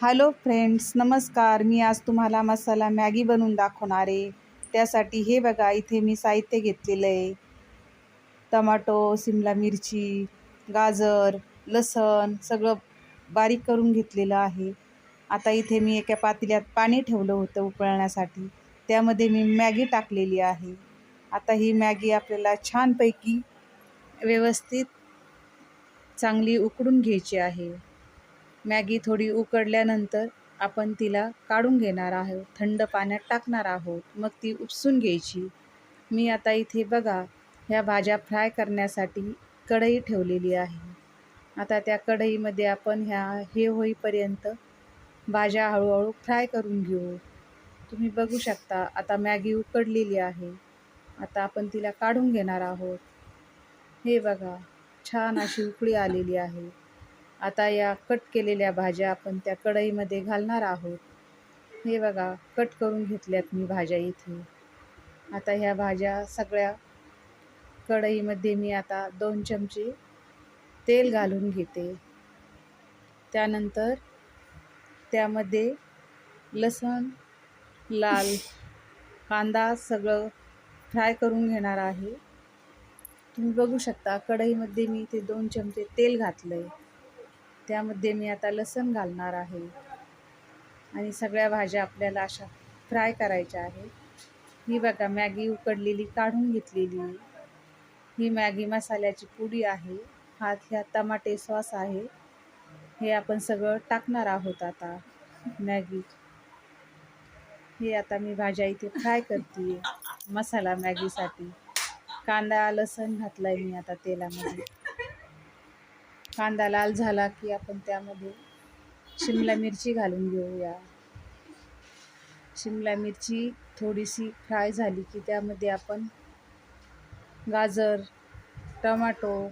Hello friends, नमस्कार. मी आज तुम्हाला मसाला मॅगी बनवून दाखवणार आहे. त्यासाठी हे बघा, इथे मी साहित्य घेतलेलं आहे. टमाटो, सिमला मिरची, गाजर, लसण सगळं बारीक करून घेतलेलं आहे. आता इथे मी एका पातेल्यात पाणी ठेवलं होतं उकळण्यासाठी. त्यामध्ये मी मॅगी टाकलेली आहे. आता ही मॅगी आपल्याला छानपैकी व्यवस्थित चांगली उकडून घ्यायची आहे. मॅगी थोडी उकडल्यानंतर आपण तिला काढून घेणार आहोत, थंड पाण्यात टाकणार आहोत, मग ती उपसून घ्यायची. मी आता इथे बघा, ह्या भाज्या फ्राय करण्यासाठी कढई ठेवलेली आहे. आता त्या कढईमध्ये आपण हे होईपर्यंत भाज्या हळूहळू फ्राय करून घेऊ. तुम्ही बघू शकता, आता मॅगी उकडलेली आहे. आता आपण तिला काढून घेणार आहोत. हे बघा, छान अशी उकळी आलेली आहे. आता या कट केलेल्या भाज्या आपण त्या कढईमध्ये घालणार आहोत. हे बघा, कट करून घेतल्यात मी भाज्या इथे. आता ह्या भाज्या सगळ्या कढईमध्ये मी आता 2 चमचे तेल घालून घेते. त्यानंतर त्यामध्ये लसूण, लाल कांदा सगळं फ्राय करून घेणार आहे. तुम्ही बघू शकता, कढईमध्ये मी इथे 2 चमचे तेल घातलं आहे. त्यामध्ये मी आता लसूण घालणार आहे आणि सगळ्या भाज्या आपल्याला अशा फ्राय करायच्या आहेत. ही बघा, मॅगी उकडलेली काढून घेतलेली आहे. ही मॅगी मसाल्याची पुडी आहे. ह्या टमाटे सॉस आहे. हे आपण सगळं टाकणार आहोत आता मॅगी. हे आता मी भाज्या इथे फ्राय करते मसाला मॅगीसाठी. कांदा लसूण घातलाय मी आता तेलामध्ये. कांदा लाल झाला की आपण त्यामध्ये शिमला मिरची घालून घेऊया. शिमला मिरची थोडीशी फ्राय झाली की त्यामध्ये आपण गाजर, टमाटो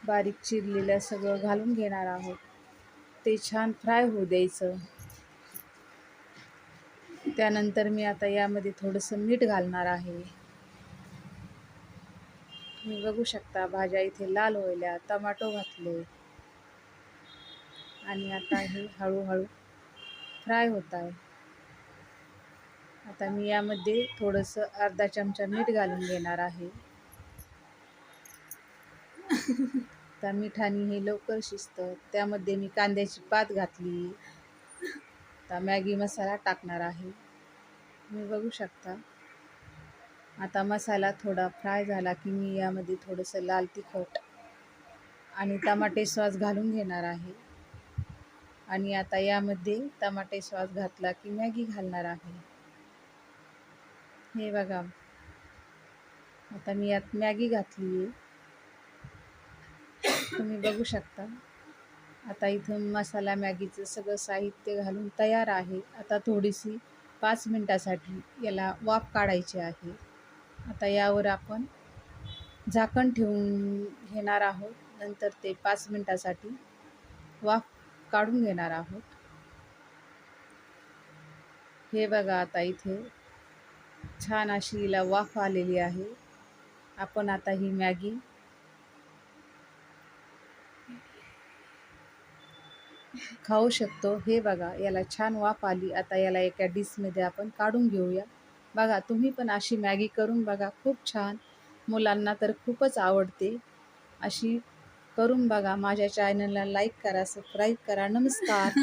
बारीक चिरलेलं सगळं घालून घेणार आहोत. ते छान फ्राय होऊ द्यायचं. त्यानंतर मी आता यामध्ये थोडंसं मीठ घालणार आहे. तुम्ही बघू शकता, भाज्या इथे लाल व्हायल्या, टमाटो घातले आणि आता हे हळूहळू फ्राय होत आहे. आता मी यामध्ये थोडंसं अर्धा चमचा मीठ घालून घेणार आहे. त्या मिठाने हे लवकर शिजतं. त्यामध्ये मी कांद्याची पात घातली. आता मॅगी मसाला टाकणार आहे. तुम्ही बघू शकता. आता मसाला थोडा फ्राय झाला की मी यामध्ये थोडंसं लाल तिखट आणि टमाटे सॉस घालून घेणार आहे. आणि आता यामध्ये टमाटे सॉस घातला की मॅगी घालणार आहे. हे बघा, आता मी यात मॅगी घातली आहे. तुम्ही बघू शकता. आता इथं मसाला मॅगीचं सगळं साहित्य घालून तयार आहे. आता थोडीशी 5 मिनटासाठी याला वाफ काढायची आहे. आता यावर आपण झाकण ठेवून घेणार आहोत. नंतर ते 5 मिनटासाठी वाफ काढून घेणार आहोत. हे बघा, आता इथे छान अशी हिला वाफ आलेली आहे. आपण आता ही मॅगी खाऊ शकतो. हे बघा, याला छान वाफ आली. आता याला एका डिशमध्ये आपण काढून घेऊया. बघा, तुम्ही पण अशी मॅगी करून बघा, खूप छान. मुलांना तर खूपच आवडते. अशी करून बघा. माझ्या चॅनलला लाईक करा, सबस्क्राईब करा. नमस्कार.